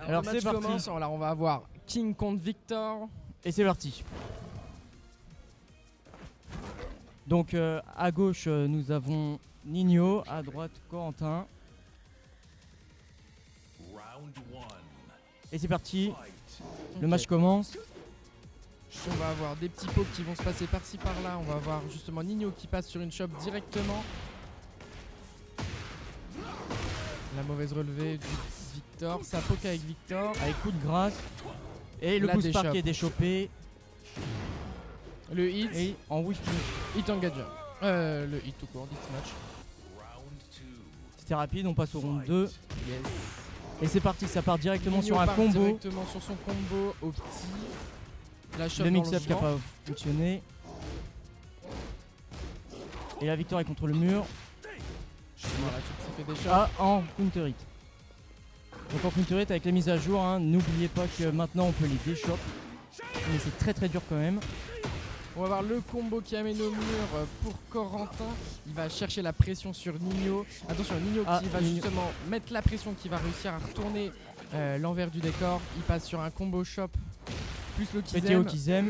Alors le c'est match parti. commence. Alors on va avoir King contre Victor. Et c'est parti. Donc à gauche nous avons Nino, à droite Corentin. Et c'est parti, le match commence. On va avoir des petits pots qui vont se passer par-ci par-là. On va avoir justement Nino qui passe sur une shop directement. La mauvaise relevée du Victor. Ça poke avec Victor. Avec coup de grâce. Et le La boost par déchoppe. qui est déchopé. Le hit. Et en whiff. Hit engage. Le hit tout court, hit match. C'était rapide, on passe au round 2. Yes. Et c'est parti, ça part directement Nino sur un part combo. directement sur son combo au petit. La shot Le dans mix-up qui n'a vent. pas fonctionné. Et la victoire est contre le mur. Voilà, ça fait des shots. Ah, en counter hit. Donc en counter hit avec la mise à jour, hein, n'oubliez pas que maintenant on peut les déchop. Mais c'est très très dur quand même. On va voir le combo qui amène au mur pour Corentin. Il va chercher la pression sur Nino. Attention, Nino qui va Nino. justement mettre la pression, qui va réussir à retourner l'envers du décor. Il passe sur un combo shop plus le PTO Kizem. Kizem.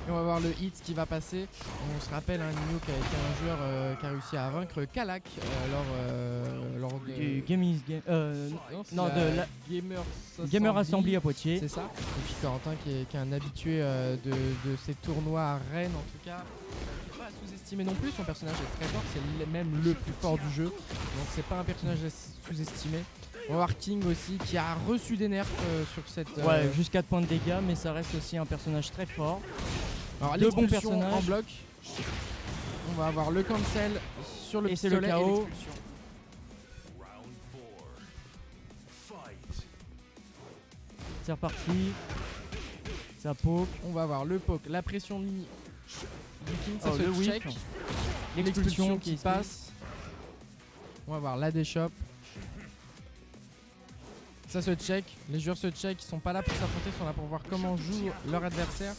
Et on va voir le hit qui va passer. On se rappelle, Nino qui a été un joueur qui a réussi à vaincre Kalak lors de... Du Game is Game. Non, la de la Gamer Assembly à Poitiers. C'est ça. Et puis Corentin qui est un habitué de ces tournois à Rennes en tout cas. Pas à sous-estimer non plus, son personnage est très fort, c'est même le plus fort du jeu. Donc c'est pas un personnage à sous-estimer. On va voir King aussi qui a reçu des nerfs sur cette... Ouais, jusqu'à 4 points de dégâts, mais ça reste aussi un personnage très fort. Alors deux bons l'expulsion personnages. en bloc. On va avoir le cancel sur le Et c'est le pistolet et KO. l'expulsion. C'est reparti. Ça poke. On va avoir le poke, la pression du King, ça Oh, se le whiff. check. L'expulsion L'expulsion qui qui passe. On va voir la déchoppe. Ça se check, les joueurs se check, ils sont pas là pour s'affronter, ils sont là pour voir comment joue leur adversaire.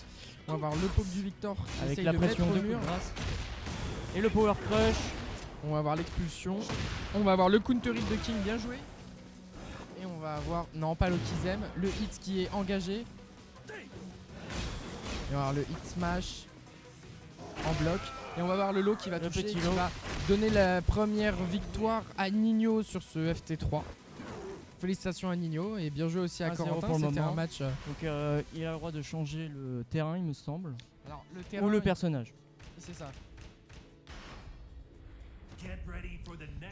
On va voir le poke du Victor qui Avec essaye la de pression mettre de au mur. grâce. Et le power crush. On va voir l'expulsion. On va avoir le counter hit de King, bien joué. Et on va avoir, non pas le Kizem, le hit qui est engagé. Et on va avoir le hit smash en bloc. Et on va voir le low qui va Le toucher, petit qui low. va donner la première victoire à Nino sur ce FT3. Félicitations à Nino et bien joué aussi à 1-0 Corentin, pour le c'était un moment. match. Donc il a le droit de changer le terrain, il me semble. Alors le Ou terrain, le personnage. c'est ça.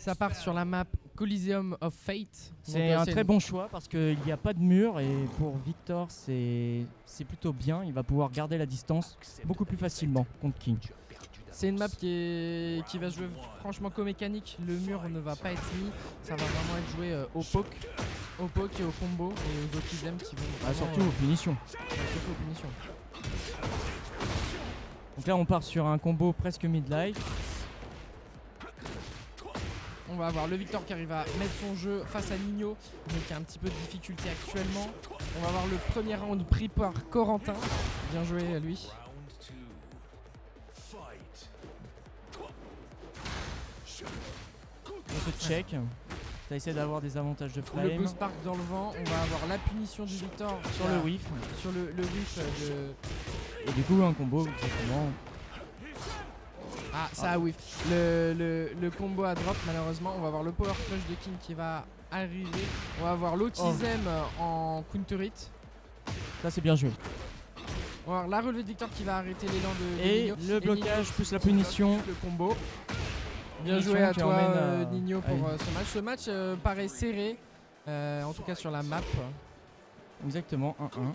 Ça part sur la map Coliseum of Fate. C'est un très bon choix parce qu'il n'y a pas de mur et pour Victor c'est plutôt bien. Il va pouvoir garder la distance beaucoup plus facilement contre King. C'est une map qui va se jouer franchement qu'aux mécaniques. Le mur ne va pas être mis. Ça va vraiment être joué au poke et au combo et aux Okizem qui vont Ah, vraiment, surtout aux punitions. surtout aux punitions. Donc là on part sur un combo presque mid-life. On va avoir le Victor qui arrive à mettre son jeu face à Nino, mais qui a un petit peu de difficulté actuellement. On va avoir le premier round pris par Corentin. Bien joué à lui. On se check. Ça essaie d'avoir des avantages de Le flame. boost park dans le vent. On va avoir la punition du Victor Sur le whiff. Sur le whiff de... Et du coup un combo exactement. Ah, ça a whiff. Le combo à drop, malheureusement. On va avoir le power crush de King qui va arriver. On va avoir l'Okizem en counter hit. Ça c'est bien joué. On va avoir la relevée de Victor qui va arrêter l'élan de Et Nino. le blocage Nino plus la qui bloque punition. Le combo. Bien Punition joué à qui toi emmène à- Nino pour à une- ce match. Ce match paraît serré, en tout cas sur la map. Exactement 1-1.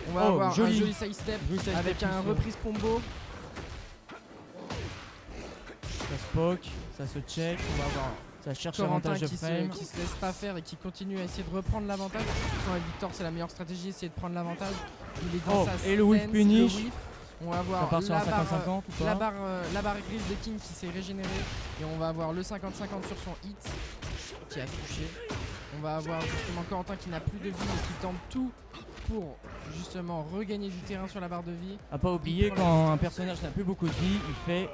On va Oh, avoir joli. un joli side step Joli side avec step un ici. reprise combo. Ça se poke, ça se check. On va avoir Ça cherche Corentin l'avantage de qui frame. se laisse pas faire et qui continue à essayer de reprendre l'avantage. Sur la Victor, c'est la meilleure stratégie, essayer de prendre l'avantage. Il est dans Oh, sa et le whiff stance, punish. le whiff. On va Ça avoir part sur un la barre, 50-50 ou pas la barre grise de King qui s'est régénérée. Et on va avoir le 50-50 sur son hit qui a touché. On va avoir justement Corentin qui n'a plus de vie mais qui tente tout pour justement regagner du terrain sur la barre de vie. À pas oublier, quand un personnage n'a plus beaucoup de vie, il fait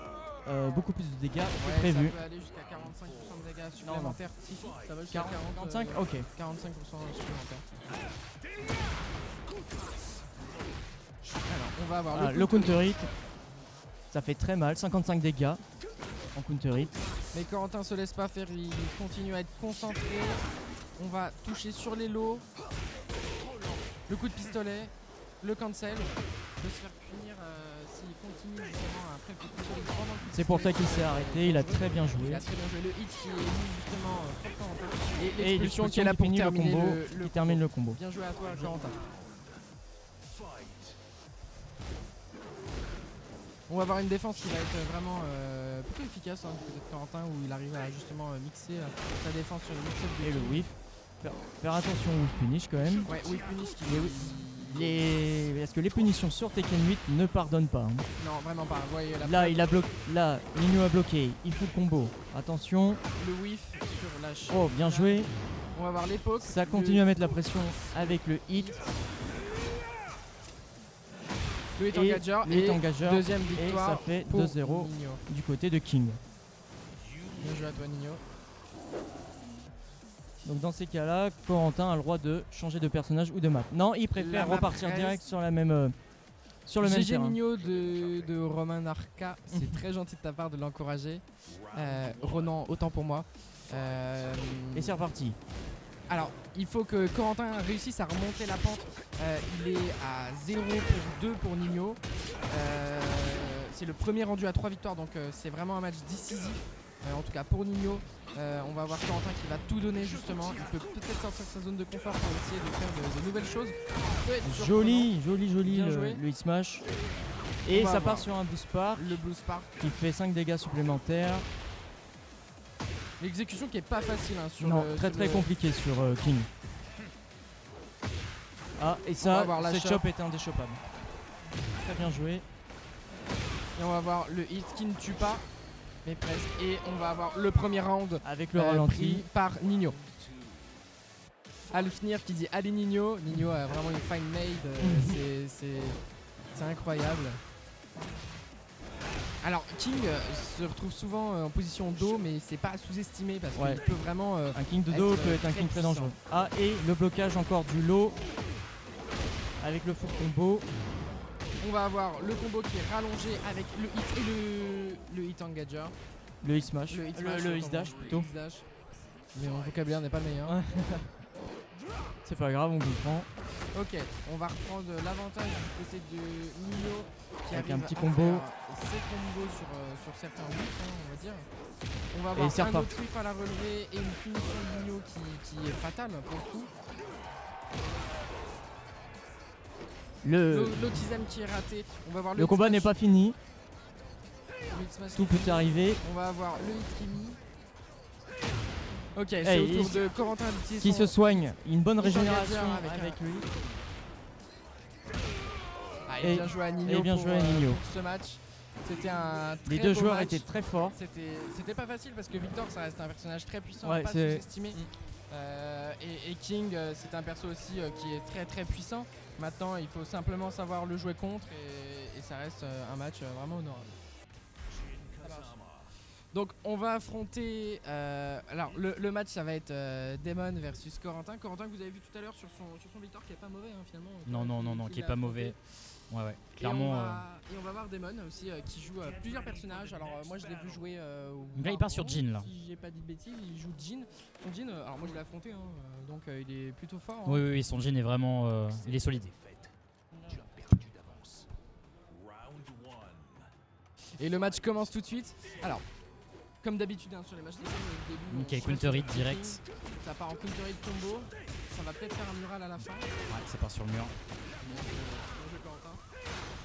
beaucoup plus de dégâts que Ouais, prévu. ça peut aller jusqu'à 45% de dégâts supplémentaires. Si, ça va jusqu'à 40, 45, ok. 45% supplémentaires. Alors, on va avoir Le counter hit, ça fait très mal, 55 dégâts en counter hit. Mais Corentin se laisse pas faire, il continue à être concentré. On va toucher sur les lots. Le coup de pistolet, le cancel. Il peut se faire punir s'il continue justement après le coup de pistolet. C'est pour ça qu'il s'est arrêté, il a très bien Il joué. a très bien joué. Le hit qui est mis justement propre en place. Et l'expulsion qui est là pour finit le terminer combo, le qui termine le combo. Bien joué à toi, Corentin. On va avoir une défense qui va être vraiment plutôt efficace du côté de Corentin, où il arrive à justement mixer sa défense sur le mix-up de Et le King. whiff. Faire attention au punish quand même. Ouais, whiff punish qui Parce que les punitions sur Tekken 8 ne pardonnent pas. Hein. Non, vraiment pas. Vous voyez, Là, il a bloqué. Là, Nino a bloqué. Il fout le combo. Attention. le whiff sur la chaîne. Oh, bien joué. On va voir l'époque. Ça continue à mettre la pression avec le hit. Le hit Et engageur. le hit Et engageur. deuxième Et victoire. ça fait pour 2-0 Nino. du côté de King. Bien joué à toi, Nino. Donc dans ces cas-là, Corentin a le droit de changer de personnage ou de map. Non, il préfère La map repartir reste- direct sur la même sur le même GG terrain. Nino de Romain Arca. C'est très gentil de ta part de l'encourager. Ronan, autant pour moi. Et c'est reparti. Alors, il faut que Corentin réussisse à remonter la pente. Il est à 0 pour 2 pour Nino. C'est le premier rendu à 3 victoires, donc c'est vraiment un match décisif. En tout cas pour Nino. On va voir Corentin qui va tout donner justement. Il peut peut-être sortir de sa zone de confort pour essayer de faire de nouvelles choses. Ça peut être Joli Bien joué. le hit smash. On Et va ça voir. part sur un boost par surprenant. Le Blue Spark. qui fait 5 dégâts supplémentaires. L'exécution qui est pas facile sur Non, le, très sur très le- compliqué sur King. Ah, et On va ça, voir la cette chop. chop est indéchoppable. Très bien joué. Et on va voir le hit qui ne tue pas, mais presque. Et on va avoir le premier round Avec le pris ralenti. par Nino. Alfnir qui dit allez Nino. Nino a vraiment une fine made. C'est incroyable. Alors King se retrouve souvent en position dos, mais c'est pas à sous-estimer parce Ouais. qu'il peut vraiment. Un King de dos être, peut être un très King très puissant. dangereux. Ah, et le blocage encore du lot. Avec le full combo. On va avoir le combo qui est rallongé avec le hit et le hit engager. Le hit smash. Le hit Le smash, hit dash le plutôt. hit dash. Mais mon vocabulaire n'est pas le meilleur. Ouais. C'est pas grave, on comprend. Ok, on va reprendre l'avantage du côté de Nino qui Avec arrive un petit à combo. faire ses combos sur certains whiffs, on va dire. On va avoir c'est un reparti. autre whiff à la relever et une punition de Nino qui est fatale pour le coup. L'autisme qui est raté. On va voir Le combat hit n'est smash. pas fini. Le hit smash Tout qui est peut fini. arriver. On va avoir le hit Kimi. Ok, c'est Hey, au tour de Corentin d'utiliser Qui son- se soigne. Une bonne Hit régénération engager avec lui. Ah, et bien joué à Nino, et bien pour, joué à Nino. pour ce match. C'était un très Les deux beau joueurs match. étaient très forts. C'était pas facile parce que Victor ça reste un personnage très puissant, Ouais, pas c'est- sous-estimé. Et King c'est un perso aussi qui est très très puissant. Maintenant il faut simplement savoir le jouer contre et ça reste un match vraiment honorable. Ça marche. Donc on va affronter alors le match ça va être Damon versus Corentin. Corentin que vous avez vu tout à l'heure sur son Victor qui est pas mauvais finalement. Non, qui est pas mauvais. Ouais, Et clairement. on va voir Damon aussi qui joue plusieurs personnages. Alors moi je l'ai vu jouer au Donc là, il part sur Valorant, Jhin, là. Si j'ai pas dit de bêtises, il joue Jhin. Son Jhin, alors moi je l'ai affronté, donc il est plutôt fort. hein. Oui, son Jhin est vraiment. Il est solide. Et le match commence tout de suite. Alors, comme d'habitude sur les matchs de au début. Ok, on se counter reste hit sur le direct. kicking. Ça part en counter hit combo. Ça va peut-être faire un mural à la fin. Ouais, c'est part sur le mur. Bien joué, Corentin.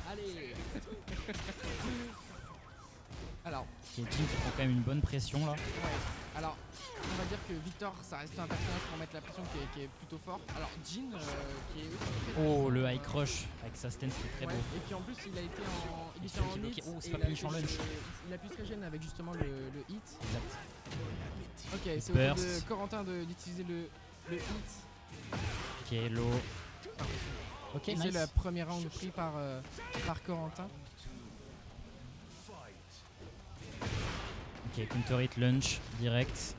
Allez. Alors, Ok, Jhin qui prend quand même une bonne pression là. ouais. Alors, on va dire que Victor, ça reste un personnage pour mettre la pression qui est plutôt fort. Alors, Jhin, qui est aussi très Oh, le high crush avec sa stance qui est très ouais. beau. Et puis en plus, il a été en, il était Il en s'est bloqué. hit. Oh, c'est et pas il a punish en pu lunge. il a pu se régénérer avec justement le hit. Exact. Ok, c'est au tour Burst. de Corentin d'utiliser le hit. Ok, low. Ok, Et nice. c'est le premier round pris par Corentin. Ok, counter hit, lunch, direct.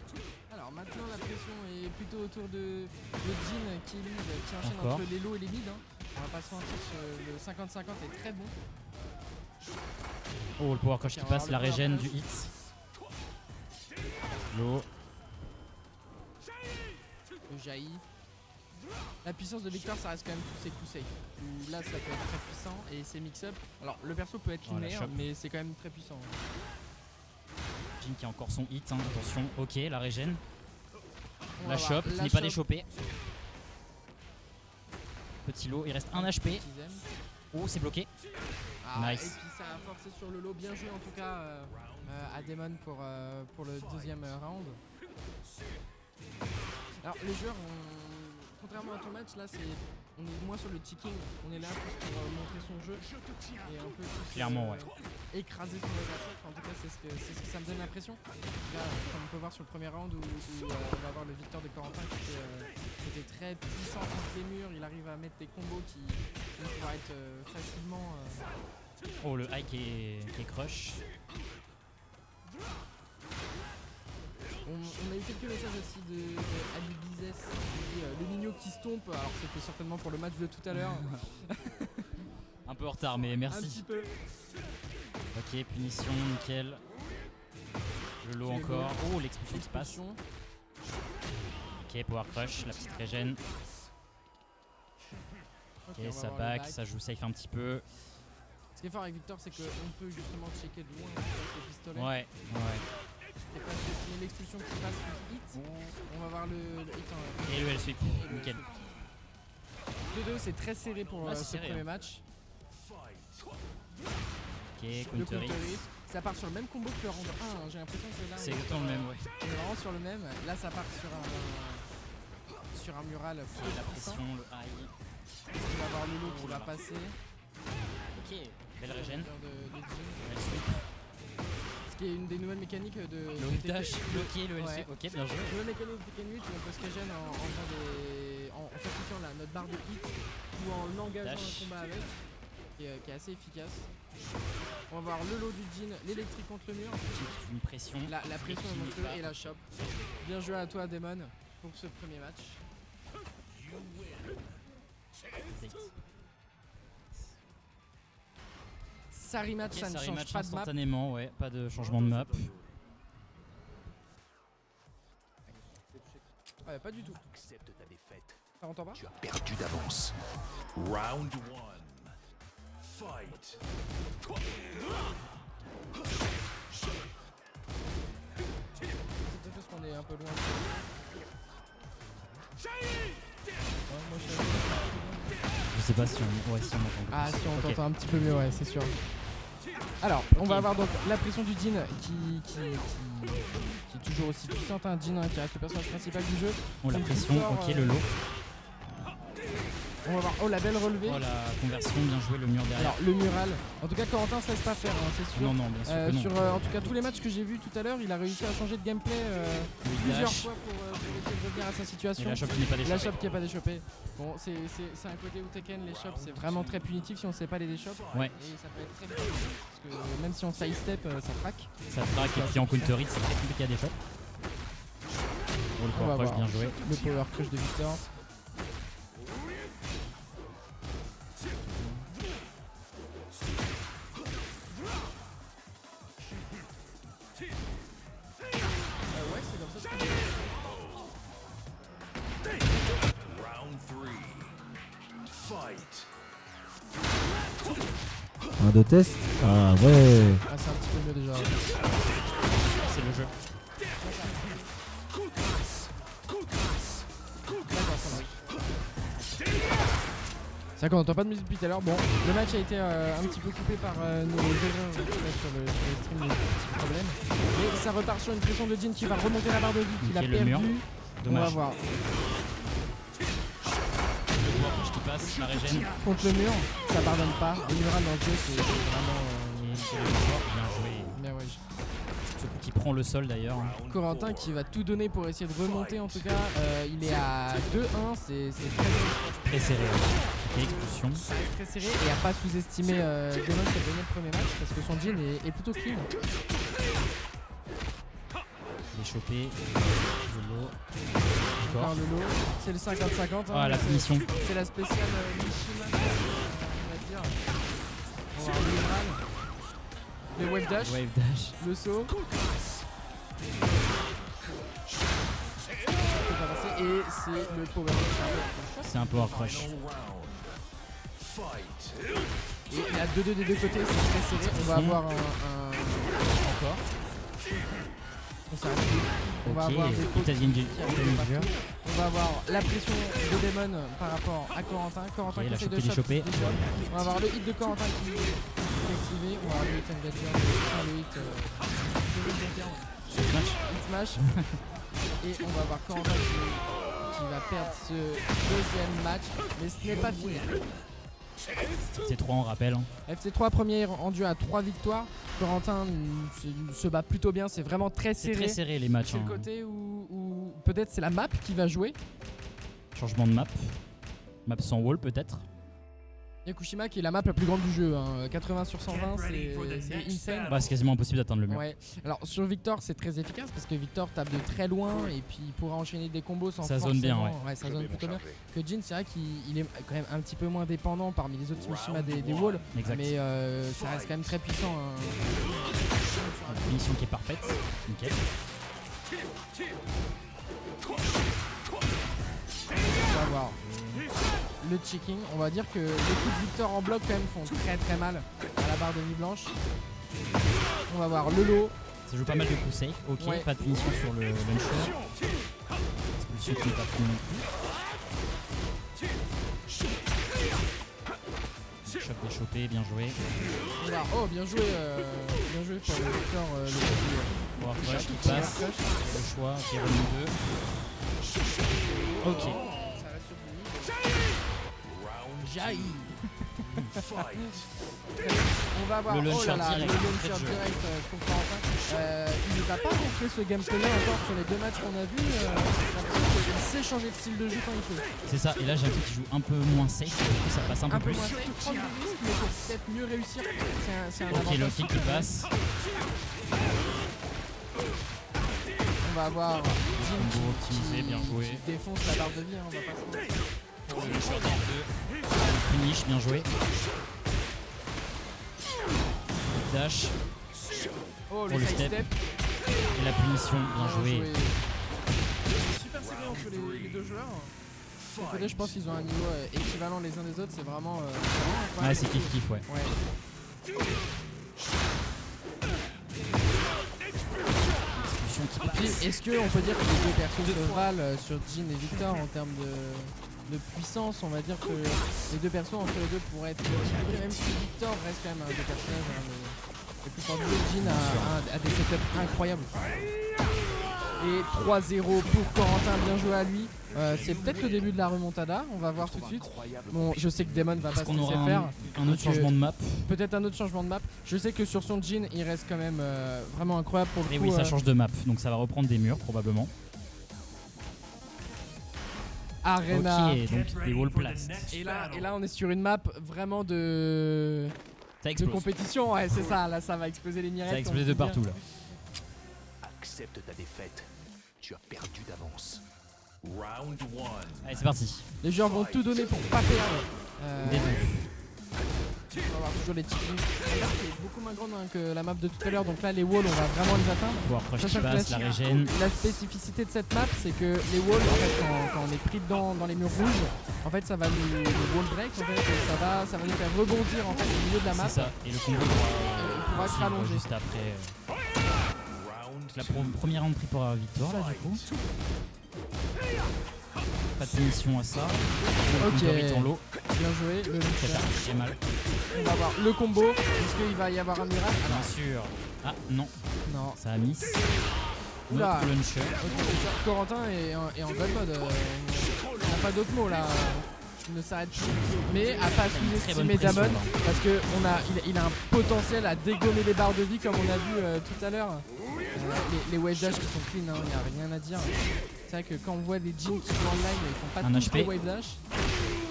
Alors maintenant la pression est plutôt autour de Jin qui enchaîne Encore. entre les low et les mid. Hein. On va pas se mentir, le 50-50 est très bon. Oh, le power crush Ok, qui on va passe, voir la le power régène du crush. hit. Low. Le jaillit. La puissance de Victor, ça reste quand même tous ses coups safe. Où là, ça peut être très puissant et c'est mix-up. Alors, le perso peut être Oh, la linéaire, chope. mais c'est quand même très puissant. Jin qui a encore son hit, hein, attention. Ok, la régène. On La va voir chope, qui la n'est pas chope. déchopée. Petit lot, il reste 1 HP. Qu'ils aiment. Oh, c'est bloqué. Ah, Nice. Et puis ça a forcé sur le lot. Bien joué en tout cas à Demon pour le deuxième round. Alors les joueurs, contrairement à ton match, là on est moins sur le ticking, on est là plus pour montrer son jeu et un peu plus, Clairement, ouais. écraser son adversaire. Enfin, en tout cas c'est ce que ça me donne l'impression. Là, comme on peut voir sur le premier round où on va voir le Victor de Corentin qui était très puissant contre les murs, il arrive à mettre des combos qui vont pouvoir être facilement... Oh, le high qui est crush. On a eu quelques messages aussi de Ali Bizès qui dit le Nino qui se tombe. Alors c'était certainement pour le match de tout à l'heure. Un peu en retard, mais Un petit merci. peu. Ok, punition, nickel. Le lot C'est encore. Oh, l'expulsion qui passe. Expulsion. Ok, power crush, la petite régène. Ok, Ok, on va ça voir le back, back. ça joue safe un petit peu. Ce qui est fort avec Victor, c'est qu'on peut justement checker de loin avec le pistolet. Ouais, ouais. Et pas sous l'expulsion qui passe sous hit. On va voir le hit en... Et le L sweep, et le nickel. 2-2, c'est très serré pour Ah, c'est ce serré, premier hein. match. Ok, Le counter counter hit. hit. Ça part sur le même combo que le round 1. Hein. J'ai l'impression que là, C'est on est exactement le sur, même, ouais. on est vraiment sur le même. Là, ça part sur un mural Ok, plus la puissant. pression, le high. On va avoir le lot qui Oh va là. passer. Ok, belle régène. De Jin. L sweep. Ce qui est une des nouvelles mécaniques de Le whip dash, bloqué, le L Ouais. sweep. Ok, bien joué. Une nouvelle mécanique de Tekken 8 où on peut se régénérer en sacrifiant notre barre de hit ou en engageant Dash. un combat avec, qui est assez efficace. On va voir le lot du Jin, l'électrique contre le mur, Une pression. la pression est qui monstrueuse va. et la chope. Bien joué à toi Demon pour ce premier match. Ça rematch, Ok, ça ne ça change rematch pas de map. instantanément, ouais, pas de changement de map. Ouais, pas du tout. Accepte ta défaite. Ça entend pas? Tu as perdu d'avance. Round 1. Fight. C'est peut-être parce qu'on est un peu loin. Ouais, moi, Je sais pas si on, ouais, si on entend. Ah si on Ok. t'entend un petit peu mieux, ouais, c'est sûr. Alors, on va avoir donc la pression du Jin qui est toujours aussi puissante, un Jin qui reste le personnage principal du jeu. Oh, la Donc, pression, Victor, ok, le lot. On va voir, oh la belle relevée. Oh, la conversion, bien joué, le mur derrière. Alors le mural, en tout cas Corentin se laisse pas faire, hein, c'est sûr. Non, non, bien sûr que non. Sur en tout cas tous les matchs que j'ai vus tout à l'heure, il a réussi à changer de gameplay Le plusieurs dash fois pour essayer de revenir à sa et situation. la chope qui n'est pas La déchopée. shop qui n'est pas déchopée. Bon, c'est un côté où Tekken, les shops, c'est vraiment très punitif si on ne sait pas les déchop. Ouais. Et ça peut être très bien. Parce que même si on sidestep, ça craque. Ça traque et puis en counter hit, c'est très compliqué à déchop. Oh, le On va power crush, voir. bien joué. Le power crush de Victor. Ouais, c'est comme ça. Round 3. Fight. Un de test. Ah ouais. Ah, c'est un petit peu mieux déjà. C'est le jeu. D'accord, ça marche. C'est vrai qu'on n'entend pas de musique depuis tout à l'heure. Bon, le match a été un petit peu coupé par nos erreurs sur le stream, des petits problèmes. Et ça repart sur une pression de Jin qui va remonter la barre de vie qu'il a Nickel, le mur. perdu. On va Dommage. voir. Le power crush qui passe, la régène. Contre le mur, ça pardonne pas. Le mural dans le jeu, c'est vraiment. Nickel, le mur, bien joué. Mais ouais. Ce coup qui prend le sol d'ailleurs. Corentin qui va tout donner pour essayer de remonter en tout cas. Il est à 2-1, c'est très, Très serré. Ok, expulsion. très serré et à pas sous-estimer Demon qui a gagné le premier match parce que son Jin est plutôt clean. Les choper. Lolo. Encore Encore. le lot. C'est le 50-50. Ah, la finition. C'est la spéciale Mishima, on va dire. On va voir le Umbral. Les wave dash. Wave dash. Le saut. Et c'est le power up. C'est un power crush. Final round. Fight. Et il y a 2-2 des deux côtés, c'est très serré. On va avoir un. Encore. On s'arrête. On va Ok, avoir des potes Italian qui arrivent partout. On va avoir la pression de Demon par rapport à Corentin. Corentin Ok, qui la essaie choper, de les shot choper. des shots. On va avoir le hit de Corentin qui est activé. On va avoir le hit engager, le hit Smash. hit smash. Et on va avoir Corentin qui va perdre ce deuxième match. Mais ce n'est pas fini. C'est 3 on rappelle. Hein. FC3 premier rendu à 3 victoires. Corentin se bat plutôt bien. C'est vraiment très C'est serré. très serré les matchs. C'est Hein. le côté où peut-être c'est la map qui va jouer. Changement de map. Map sans wall peut-être. Yakushima qui est la map la plus grande du jeu, hein. 80 sur 120, c'est insane. Bah, c'est quasiment impossible d'atteindre le mur. Ouais. Alors sur Victor c'est très efficace parce que Victor tape de très loin et puis il pourra enchaîner des combos sans Ça zone bien, forcément- ouais, ça zone plutôt bien. Que Jin c'est vrai qu'il est quand même un petit peu moins dépendant parmi les autres Mishima des walls, Exact. mais ça reste quand même très puissant. Hein. La finition qui est parfaite. Nickel. On va voir le checking. On va dire que les coups de Victor en bloc quand même font très très mal à la barre de nuit blanche. On va voir le lot. Ça joue pas mal de coups safe. Ok, Ouais. pas de finition sur le launcher. Expulsion qui n'est pas pris non plus. Choc déchopé, bien joué. On va- Oh bien joué pour le Victor le petit, Power crush qui power passe. crush. Le choix, Kevin 2. Ok. Ça reste sur lui. Round Jaillit. fight. On va avoir Le oh launcher là là, direct, le entrée de launcher jeu. direct pour Corentin. Il nous a pas montré ce gameplay là encore sur les deux matchs qu'on a vus. Il sait changer de style de jeu quand il peut. C'est ça, et là j'ai un truc qui joue un peu moins safe, du coup ça passe un peu Un peu plus. moins safe, prendre des risques, mais pour peut-être mieux réussir. C'est un Ok, le avantage. kick qui passe. On va avoir Jin Combo optimisé, bien joué. qui défonce la barre de vie, hein, on va pas se mentir. Finish, bien joué. Dash, Oh Pour le le side step. step. et la punition, bien joué. C'est super serré entre les deux joueurs. De l'autre côté, je pense qu'ils ont un niveau équivalent les uns des autres, c'est vraiment Ouais, incroyable. c'est kiff kiff, ouais. Ouais. Expulsion qui Et puis, passe. est-ce qu'on peut dire que les deux persos se valent sur Jin et Victor en termes de puissance? On va dire que les deux persos entre les deux pourraient être équilibrés, même si Victor reste quand même un des personnages les plus forts du jeu. Jin a des setups incroyables. Et 3-0 pour Corentin, bien joué à lui. C'est peut-être le début de la remontada, on va voir tout de suite. Bon, je sais que Demon va pas Est-ce se qu'on laisser aura faire. un autre changement de map? Peut-être un autre changement de map. Je sais que sur son Jin, il reste quand même vraiment incroyable pour le Et coup. oui, ça change de map, donc ça va reprendre des murs probablement. Arena. Ok, donc des wall blast. Et là, on est sur une map vraiment de Ça explose. compétition. Ouais, c'est ça. Là, ça va exploser les mirettes. Ça explose de partout là. Accepte ta défaite. Tu as perdu d'avance. Round 1. Allez, c'est parti. Les joueurs vont tout donner pour pas perdre. Des deux. On va avoir toujours les chickens. La map est beaucoup moins grande que la map de tout à l'heure. Donc là, les walls, on va vraiment les atteindre. Power crush qui Sachant que passe, la régène. la spécificité de cette map, c'est que les walls, en fait, quand on est pris dedans dans les murs rouges, en fait, ça va nous wall break. En fait, et ça va nous faire rebondir en fait au milieu de la map. C'est ça, et le combo Il pourra se suivre rallonger. juste après. Round La 2. première entrée pour la victoire là du coup. Pas de punition à ça. Ok. Le counter est en lot. Bien joué. Le Ça launcher. fait mal. On va voir le combo. Est-ce qu'il va y avoir un miracle? Bien sûr. Ah non, Non. ça a miss. Oula. Notre launcher. Ok, Corentin est en god mode. Il n'a pas d'autre mot là. Il ne s'arrête plus. Mais à pas Très bonne sous-estimer pression, Damon là. parce que il a un potentiel à dégommer les barres de vie comme on a vu tout à l'heure. Les wave dash qui sont clean, il n'y a rien à dire. C'est vrai que quand on voit des jeans qui jouent en live, ils font pas Un tous HP. les wave dash.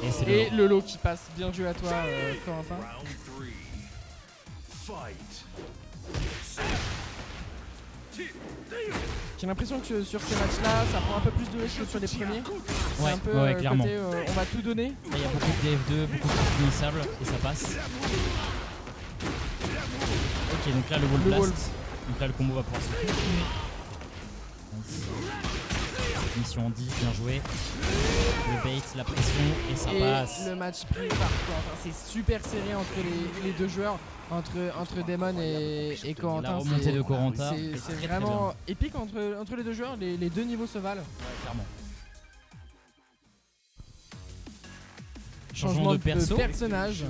Et c'est Et le le lot qui passe. Bien joué à toi, Corentin. Round 3. Fight. J'ai l'impression que sur ces matchs-là, ça prend un peu plus de risques que sur les premiers. C'est Ouais, un peu ouais, clairement. côté, on va tout donner. Là, il y a beaucoup de DF2, beaucoup de finissables et ça passe. Ok, donc là le wall Le blast. wall. Donc là le combo va pouvoir se continuer. Nice. Mission en 10, bien joué. Le bait, la pression et ça Et passe. le match pris par Corentin. C'est super serré entre les deux joueurs, entre Damon et Corentin. La remontée de Corentin. C'est très, très vraiment épique entre les deux joueurs. Les deux niveaux se valent. bien. Clairement. Changement de perso. personnage.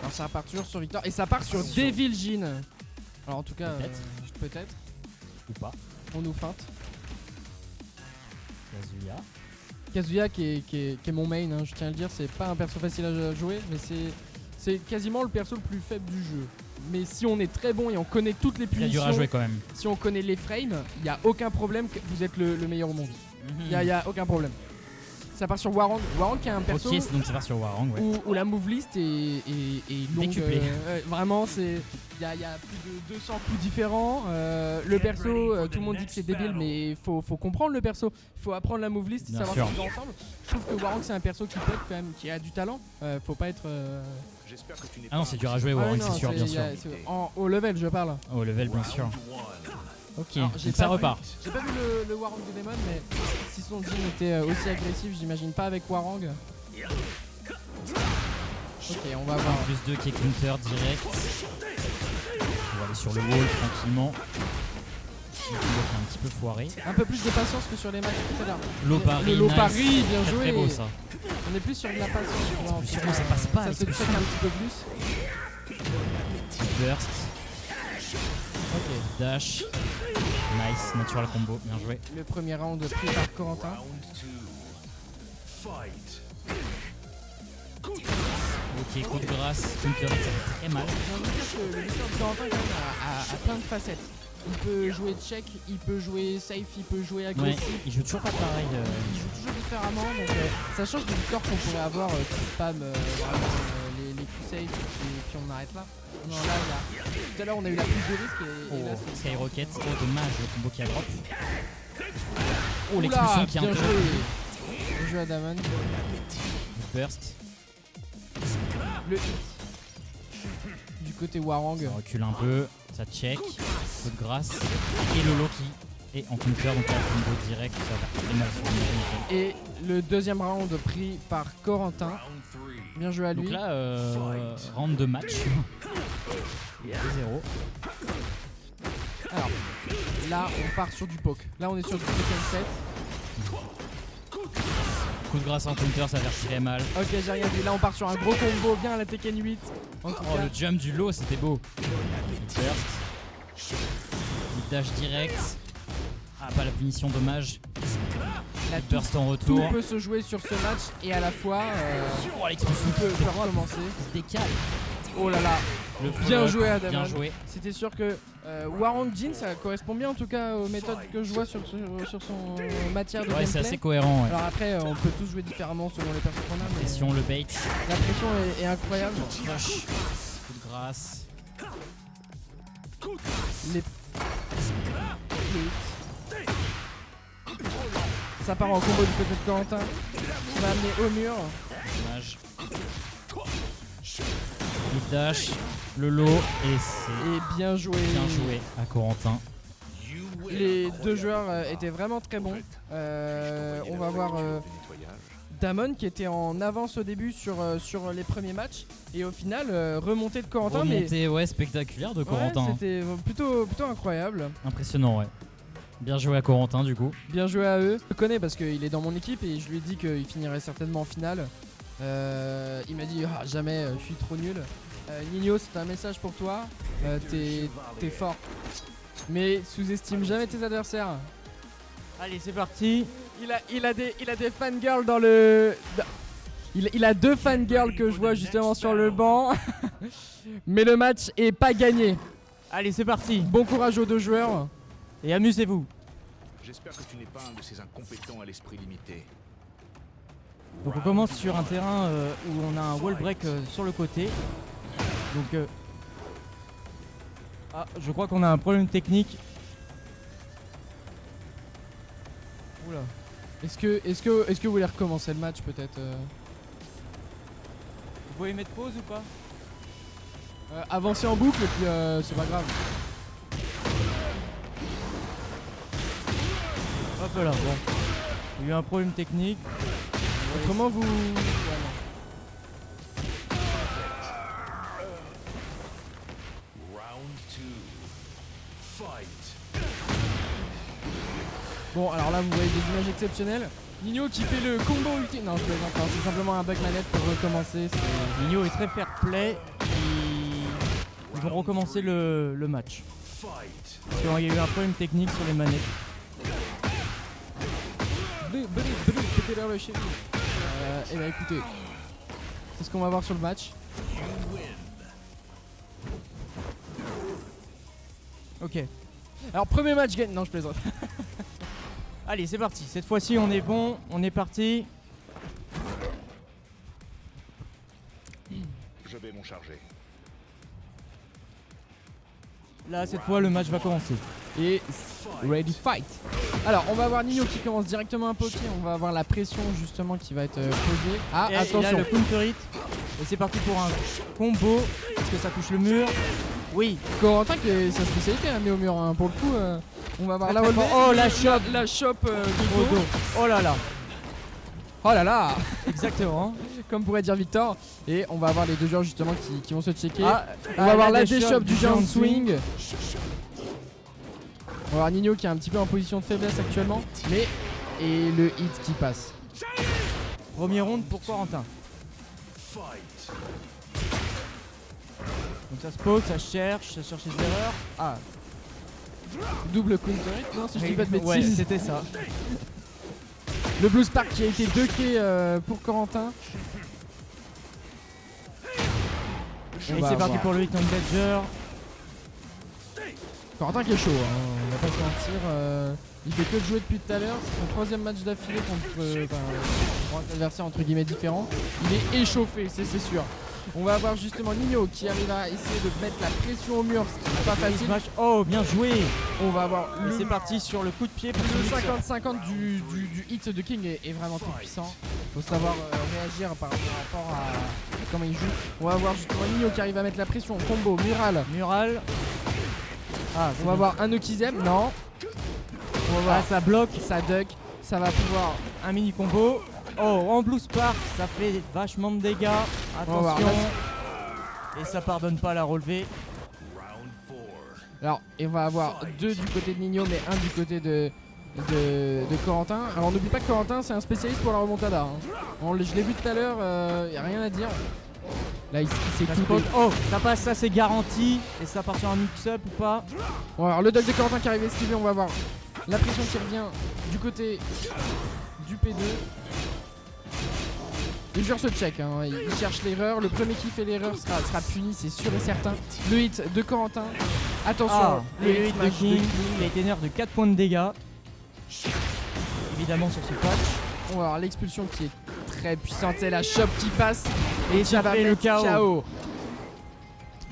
Alors ça part toujours sur Victor et ça part sur Devil Jin. Alors en tout cas, Peut-être. peut-être. Ou pas. On nous feinte. Kazuya. Kazuya qui est mon main, hein, je tiens à le dire, c'est pas un perso facile à jouer, mais c'est quasiment le perso le plus faible du jeu. Mais si on est très bon et on connaît toutes les Très dur punitions, à jouer quand même. si on connaît les frames, il n'y a aucun problème que vous êtes le meilleur au monde. Il y a aucun problème. Ça part sur Warang. Warang qui est un perso Ok, donc ça part sur Warang, ouais. où la move list est longue. Décuplée. Vraiment, il y a plus de 200 coups différents. Le perso, tout le monde dit que c'est débile, mais faut comprendre le perso. Il faut apprendre la move list, Bien savoir sûr. ce qu'ils ont ensemble. Je trouve que Warang c'est un perso qui peut être quand même, qui a du talent. Faut pas être. J'espère que tu n'es Ah non, pas c'est un dur à jouer, Ah Warang, non, c'est sûr, bien sûr. Au level, je parle. Au level, bien sûr. Round one. Ok, Alors, donc j'ai ça pas repart. J'ai pas vu le Warang de Demon, mais si son Jin était aussi agressif, j'imagine pas avec Warang. Ok, on va voir. Plus 2 qui est counter direct. On va aller sur le wall tranquillement. Le combo qui est un petit peu foiré. Un peu plus de patience que sur les matchs tout à l'heure. Lopari, Le Lopari, nice. bien Très, joué. très beau ça. On est plus sur de la patience. tu vois, en Surtout, fait. ça passe pas, Ça se check l'expulsion. un petit peu plus. Petit burst, Ok. dash. Nice, natural combo, bien joué. Le premier round pris par Corentin. Round two. Fight. Ok, coup de grâce, counter, ça fait très mal. J'ai envie de dire que le lutteur de Corentin quand même, a plein de facettes. Il peut jouer check, il peut jouer safe, il peut jouer Ouais, agressif. il joue toujours pas pareil. Il joue toujours différemment, donc ça change du victoire qu'on pourrait avoir qui spam vraiment, les coups safe et puis on arrête là. Non, là, tout à l'heure on a eu la prise de risque et là Oh, c'est Skyrocket, oh dommage, le combo qui aggroppe. Oh, Oula, l'expulsion qui est bien intéressante. joué. Bien joué à Damon. Burst, Le hit du côté Warang. ça recule un peu, ça check, coup de grâce. Et Lolo qui est en counter, donc là, combo direct, ça va faire très mal sur le Et le deuxième round pris par Corentin. Round three. Bien joué à lui. Donc là, round de match. 2-0. Alors, là on part sur du poke. Là on est sur du Tekken 7. Coup de grâce en counter, ça va faire très mal. Ok, j'ai rien dit. Là on part sur un gros combo bien à la Tekken 8. En tout Oh, cas, le jump du lot, c'était beau. Il burst. Il dash direct. Ah, pas la punition, dommage. là, Il burst en tout retour. peut se jouer sur ce match et à la fois Oh, l'expulsion tout peut recommencer. il se décale. Oh là là, Le bien follow-up, joué Adam. Bien joué. C'était sûr que Warang Jin ça correspond bien en tout cas aux méthodes que je vois sur son matière de Ouais, c'est gameplay. assez cohérent. Ouais. Alors après on peut tous jouer différemment selon les personnes qu'on a, mais Pression, le bait. la pression est incroyable. Push. Coup de grâce. Les... Ça part en combo du côté de Corentin. On va amener au mur. Dommage. Il dash. Le lot. Et c'est Et bien joué. bien joué à Corentin. You win. Les deux joueurs étaient vraiment très bons. On va voir Damon qui était en avance au début sur les premiers matchs. Et au final, remontée de Corentin. Remontée, ouais, spectaculaire de Mais Corentin. ouais, hein. c'était plutôt incroyable. Impressionnant, ouais. Bien joué à Corentin, du coup. Bien joué à eux. Je le connais parce qu'il est dans mon équipe et je lui ai dit qu'il finirait certainement en finale. Il m'a dit ah, jamais, je suis trop nul. Nino, c'est un message pour toi. T'es fort. Mais sous-estime jamais tes adversaires. Allez, c'est parti. Il a des fangirls dans le. Il a deux fangirls que je vois justement sur le banc. Mais le match est pas gagné. Allez, c'est parti. Bon courage aux deux joueurs. Et amusez-vous. J'espère que tu n'es pas un de ces incompétents à l'esprit limité. Donc on commence sur un terrain où on a un wall break sur le côté. Donc ah, je crois qu'on a un problème technique. Oula. Est-ce que vous voulez recommencer le match peut-être Vous pouvez mettre pause ou pas? Avancer en boucle et puis c'est pas grave. Hop là, bon. Il y a eu un problème technique. Autrement vous... Ouais, Round 2. Fight. bon alors là vous voyez des images exceptionnelles. Nino qui fait le combo ultime. Non je plaisante pas, c'est simplement un bug manette pour recommencer. Nino est très fair play. Ils vont recommencer le match. Fight. Parce qu'il y a eu un problème technique sur les manettes. Et bah écoutez, c'est ce qu'on va voir sur le match. Ok. Alors premier match gagne. Non je plaisante. Allez, c'est parti. Cette fois-ci, on est bon. On est parti. Je vais m'en charger. Là, cette fois, le match va commencer. Et ready fight. Alors on va voir Nino qui commence directement à poker. On va avoir la pression justement qui va être posée. Ah Et là, attention. le counter hit. Et c'est parti pour un combo. Est-ce que ça touche le mur? Oui. Corentin qui est sa spécialité hein, mais au mur hein. Pour le coup on va voir la Très, très relevée. fort. Oh, la chope. La chope Au du dos. dos. Oh là là. Oh là là. Exactement. Comme pourrait dire Victor. Et on va avoir les deux joueurs justement qui vont se checker. On va là, voir la des déchoppe chops du giant swing. On va voir Nino qui est un petit peu en position de faiblesse actuellement. Mais et le hit qui passe. Premier round pour Corentin. Fight. Donc ça se poke, ça cherche les erreurs. Ah, Double counter hit. Non si je dis pas de bêtises. ouais, c'était ça. Le Blue Spark qui a été 2K pour Corentin. Et On va c'est parti voir. pour le hit on Badger. Corentin qui est chaud, hein, on va pas se mentir. Il fait que de jouer depuis tout à l'heure. C'est son troisième match d'affilée contre un adversaire entre guillemets différent. Il est échauffé, c'est sûr. On va avoir justement Nino qui arrive à essayer de mettre la pression au mur, ce qui n'est pas facile. Smash. Oh, bien joué. On va avoir Et le c'est parti sur le coup de pied pour le le mixeur. 50-50 du hit de King est vraiment très puissant. Faut savoir réagir par rapport à comment il joue. On va voir justement Nino qui arrive à mettre la pression. Combo, mural. Mural. Ah, On va voir un Okizem. Non. On va voir Ah, ça bloque. ça duck. Ça va pouvoir. Un mini combo. Oh, en Blue Spark, ça fait vachement de dégâts. On va voir. Attention. Et ça pardonne pas la relevée. Round 4. Alors, et on va avoir deux du côté de Nino, mais un du côté de Corentin. Alors, n'oublie pas que Corentin, c'est un spécialiste pour la remontada. Hein. Je l'ai vu tout à l'heure, y a rien à dire. Là, il s'est Ça se tout poke. Oh, ça passe, ça c'est garanti. Et ça part sur un mix-up ou pas? On va voir le duck de Corentin qui arrive à esquiver. On va voir la pression qui revient du côté du P2. Les joueurs se check, hein. Ils cherchent l'erreur. Le premier qui fait l'erreur sera puni, c'est sûr et certain. Le hit de Corentin. Attention, Ah, le le hit hit de smash King. Il a été nerf de 4 points de dégâts. Évidemment sur ce patch. On va avoir l'expulsion qui est très puissante. C'est la chope qui passe. Et ça ça va fait le mettre KO.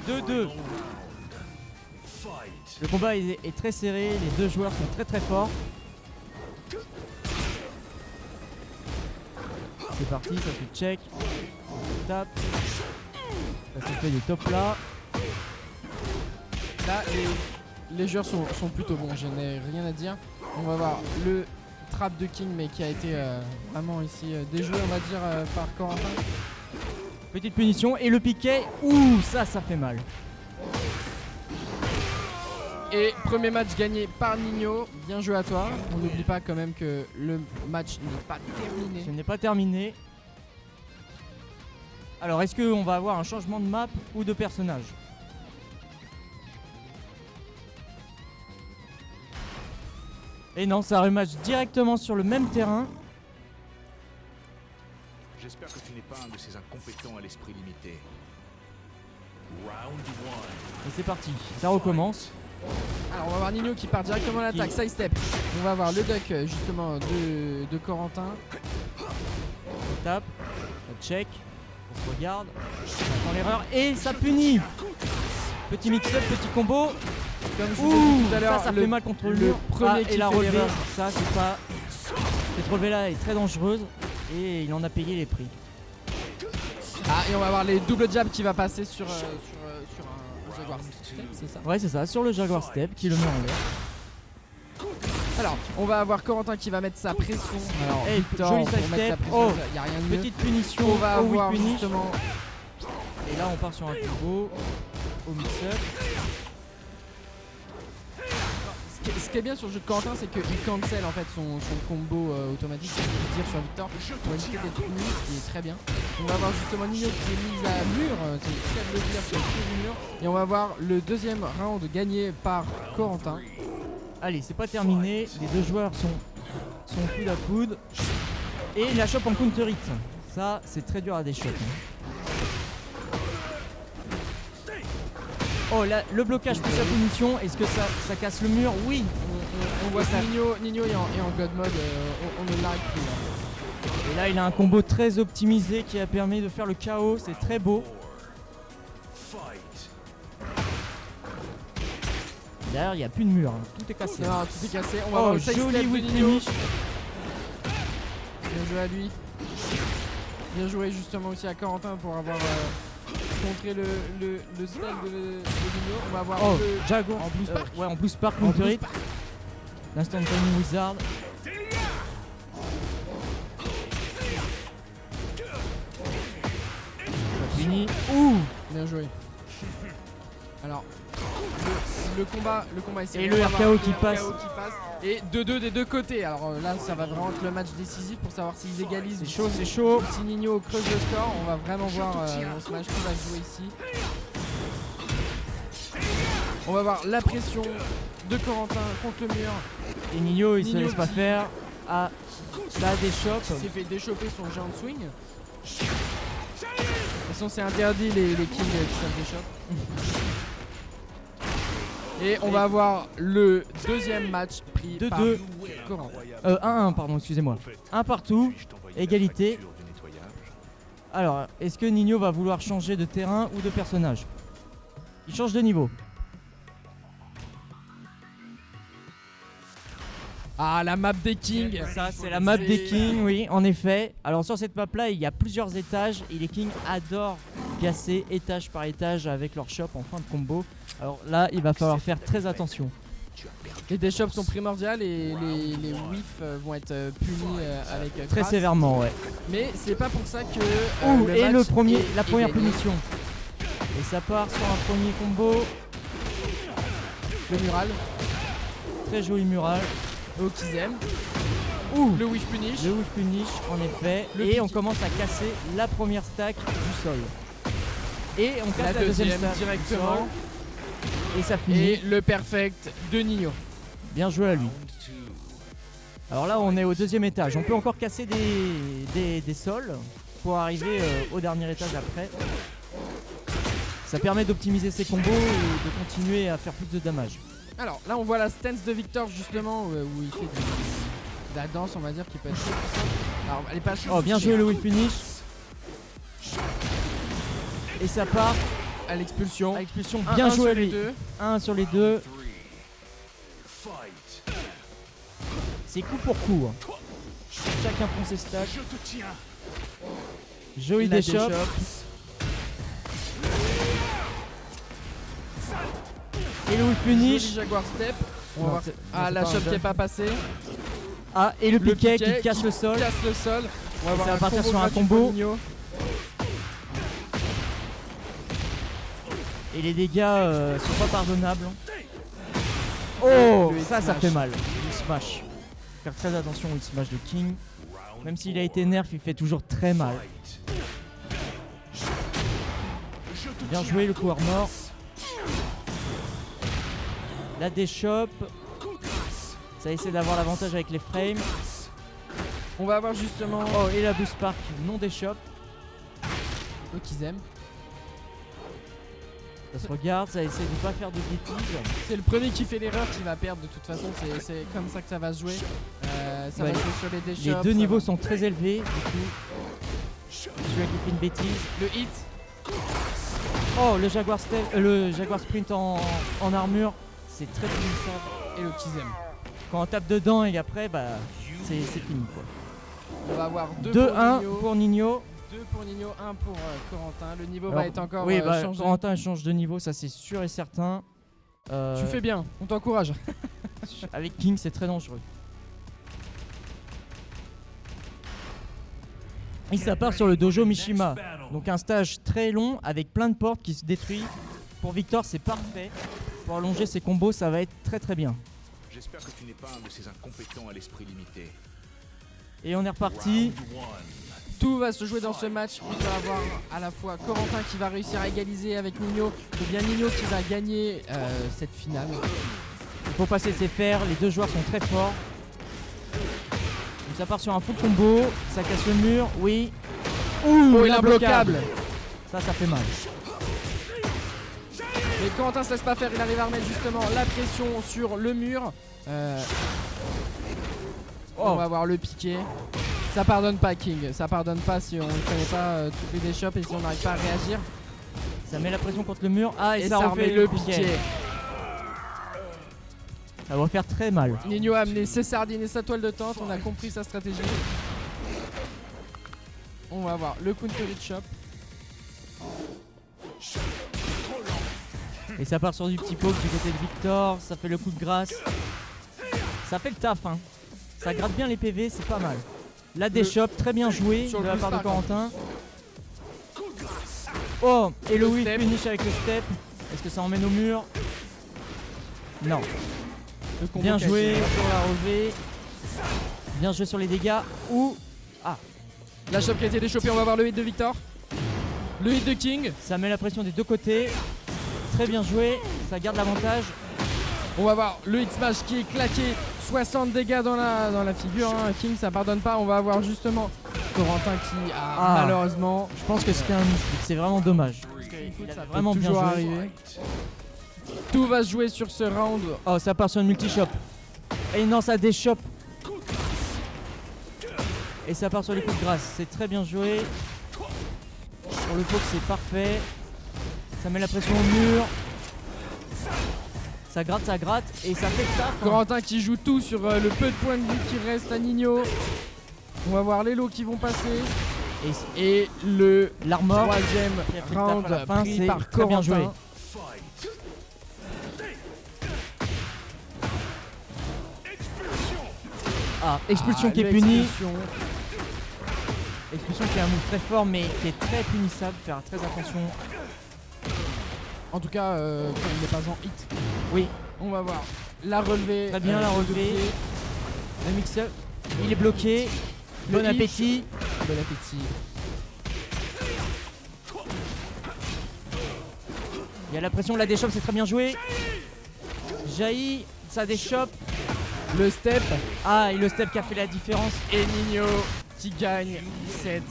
2-2. Fight. Le combat est très serré. Les deux joueurs sont très très forts. C'est parti, ça se check. On tape. Ça se fait des top là. Là, les joueurs sont plutôt bons, je n'ai rien à dire. On va voir le trap de King, mais qui a été vraiment ici déjoué, on va dire, par Corentin. Petite punition et le piquet. Ouh, ça fait mal. Et premier match gagné par Nino. Bien joué à toi. On n'oublie pas quand même que le match n'est pas terminé. Ce n'est pas terminé. Alors, est-ce qu'on va avoir un changement de map ou de personnage? Et non, ça rematch directement sur le même terrain. J'espère que tu n'es pas un de ces incompétents à l'esprit limité. Round 1. Et c'est parti, ça recommence. Alors on va voir Nino qui part directement à l'attaque, side step. On va voir le duck justement de Corentin. On tape, on check, on se regarde, on attend l'erreur et ça punit. Petit mix-up, petit combo. Comme je vous ai dit Ouh, tout à l'heure, ça fait mal contre le le mur. premier Ah, qui et la fait relevée, l'erreur. ça c'est pas Cette relevée-là est très dangereuse et il en a payé les prix. Ah, et on va voir les doubles jabs qui va passer sur un Jaguar Step, c'est ça? Ouais, c'est ça, sur le Jaguar Step qui le met en l'air. Alors, on va avoir Corentin qui va mettre sa pression. Alors, Et Victor, joli pour side mettre la step. pression, Oh, y a rien de mieux. Petite punition On va au avoir whip punish. justement. Et là, on part sur un combo au mix-up. Ce qui est bien sur le jeu de Corentin, c'est qu'il cancel en fait son combo automatique, si je peux dire, sur Victor pour éviter d'être puni, ce qui est très bien. On va avoir justement Nino qui est mise à mur, c'est le cas de le dire, sur le pied du mur. Et on va voir le deuxième round gagné par Corentin. Allez, c'est pas terminé. Les deux joueurs sont coude à coude. Et la chope en counter hit. Ça, c'est très dur à des chops. Oh, là, le blocage plus sa punition. Est-ce que ça casse le mur? Oui. On voit que Nino est en God mode, on ne l'arrête plus là. Et là, il a un combo très optimisé qui a permis de faire le KO. C'est très beau. Derrière, il n'y a plus de mur. Hein. Tout est cassé. Non, tout est cassé. On va voir Oh, le side joli step de whip Nino. finish. Bien joué à lui. Bien joué justement aussi à Corentin pour avoir contré le step de Nino. On va voir Oh, le Jaguar. en Blue Spark. Ouais, en Blue Spark En counter Blue hit. L'instant timing wizard. Fini. Ouh. Bien joué. Alors, le combat est serré. Et le On va RKO voir qui le passe. RKO qui passe. Et 2-2 des deux côtés. Alors là, ça va vraiment être le match décisif pour savoir s'ils égalisent. C'est chaud, c'est chaud. Ou si Nino creuse le score. On va vraiment voir dans ce match qui va se jouer ici. On va voir la pression de Corentin contre le mur. Et Nino, il se Nino laisse pas qui- faire. Ah, ça a des chops. Il s'est fait déchoper son géant swing. De toute façon, c'est interdit les kings qui se déchopent. Et on va avoir le deuxième match pris 2-2. par Corentin. 1-1, pardon, excusez-moi. Un partout. Égalité. Alors, est-ce que Nino va vouloir changer de terrain ou de personnage? Il change de niveau. Ah, la map des kings. Ça, c'est la map des kings, oui, en effet. Alors, sur cette map-là, il y a plusieurs étages et les kings adorent casser étage par étage avec leur shop en fin de combo. Alors là, il va falloir faire très attention. Les déchops sont primordiales et les whiffs vont être punis avec Très grâce. sévèrement, ouais. Mais c'est pas pour ça que Ouh, et match la est première gagné. punition. Et ça part sur un premier combo. Le mural, Très joli mural. au Kizem, Ouh, le whiff punish. le whiff punish, en effet. Le Et pique. on commence à casser la première stack du sol. Et on casse La la deuxième deuxième stack directement. du sol. Et ça finit. Et le perfect de Nino. Bien joué à lui. Alors là, on est au deuxième étage. On peut encore casser des sols pour arriver au dernier étage après. Ça permet d'optimiser ses combos et de continuer à faire plus de damage. Alors là on voit la stance de Victor justement où il fait de la danse on va dire qui peut être très puissante. Alors elle est pas Oh, bien joué le whip finish. Et ça part à l'expulsion. à l'expulsion. Un, Bien un joué sur à les lui. deux. 1 sur les deux. C'est coup pour coup. Hein. Chacun prend ses stacks. Joli La déchop. déchoppe. Et le whip Joli finish. Jaguar step. On va Non, voir. c'est- Ah c'est la pas un chope qui jab. est pas passée. Ah, et le Le piquet piquet qui casse le sol. Casse le sol. On va Et voir ça va un partir combo sur un gratuit combo. pour Nino. Et les dégâts sont pas pardonnables. Oh, Le hit ça smash. fait mal. Le smash. Faire très attention au hit smash de King. Même s'il a été nerf, il fait toujours très mal. Bien joué le coup armor. La déchoppe. Ça essaie d'avoir l'avantage avec les frames. On va avoir justement Oh, et la boost spark non déchoppe. le Kizem. Ça se regarde, ça essaie de pas faire de bêtises. C'est le premier qui fait l'erreur qui va perdre de toute façon. C'est comme ça que ça va se jouer. Ça Ouais, va jouer sur les Les déchops. deux ça niveaux va- sont très élevés. Du coup, celui-là qui fait une bêtise. Le hit. Oh, le Jaguar, le Jaguar Sprint en armure, c'est très punissable. Et le Kizem. Quand on tape dedans et après, bah, c'est fini quoi. On va avoir 2 2-1 pour Nino. pour Nino. 2 pour Nino, 1 pour Corentin. Le niveau Alors, va être encore oui, bah, changé. Corentin il change de niveau, ça c'est sûr et certain. Tu fais bien, on t'encourage. Avec King, c'est très dangereux. Et ça part sur le dojo Mishima. Donc un stage très long avec plein de portes qui se détruisent. Pour Victor, c'est parfait. Pour allonger ses combos, ça va être très très bien. J'espère que tu n'es pas un de ces incompétents à l'esprit limité. Et on est reparti. Round 1. Tout va se jouer dans ce match. On va avoir à la fois Corentin qui va réussir à égaliser avec Nino, ou bien Nino qui va gagner cette finale. Il faut pas se laisser faire, les deux joueurs sont très forts. Donc ça part sur un full combo, ça casse le mur, oui. Ouh, Oh, il est imbloquable. Ça fait mal. Mais Corentin se laisse pas faire, il arrive à remettre justement la pression sur le mur. On va voir le piqué. Ça pardonne pas King, ça pardonne pas si on ne connaît pas toutes les déchoppes et si on n'arrive pas à réagir. Ça met la pression contre le mur. Ah, et, Et ça ça refait remet le piqué. Ça va faire très mal. Nino a amené ses sardines et sa toile de tente, on a compris sa stratégie. On va voir le counter chop. Et ça part sur du petit poke du côté de Victor. Ça fait le coup de grâce. Ça fait le taf, hein. Ça gratte bien les PV, c'est pas mal. La déchoppe, très bien joué sur de le la plus part de par Corentin. Oh, et le whiff step. finish avec le step. Est-ce que ça emmène au mur? Non. Le combo Bien caché. joué sur la relevée. Bien joué sur les dégâts. Ou La chope qui a été déchoppée, on va voir le hit de Victor. Le hit de King. ça met la pression des deux côtés. Très bien joué. Ça garde l'avantage. On va voir le hit smash qui est claqué. 60 dégâts dans la figure. Hein. King, ça pardonne pas. On va avoir justement Corentin qui a malheureusement. Je pense que c'était un misclick. C'est vraiment dommage. Parce qu'il Ça a peut vraiment bien toujours joué. arriver. Tout va se jouer sur ce round. Oh, ça part sur une multi-shop. Et non, ça déchoppe. Et ça part sur les coups de grâce. C'est très bien joué. Pour le poke, c'est parfait. Ça met la pression au mur. Ça gratte et ça fait le taf. hein. Corentin qui joue tout sur le peu de points de vie qui reste à Nino. On va voir les lots qui vont passer. Et le L'armor troisième qui a fait le taf round à la fin, pris c'est par très bien Corentin. joué. Ah, expulsion qui est punie. L'expulsion. Expulsion qui est un move très fort mais qui est très punissable. Faire très attention. En tout cas, quand il n'est pas en hit. Oui, On va voir la relevée. très bien la de relevée. pied. Le mix-up, il est bloqué. Le Bon hitch. appétit. Bon appétit. Il y a la pression de la déchoppe, c'est très bien joué. Jaillit, ça déchoppe. Le step Ah, et le step qui a fait la différence. et Nino qui gagne cette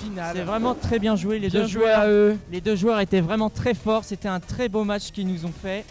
finale. C'est vraiment très bien joué. bien joué à eux. Les deux joueurs étaient vraiment très forts. C'était un très beau match qu'ils nous ont fait.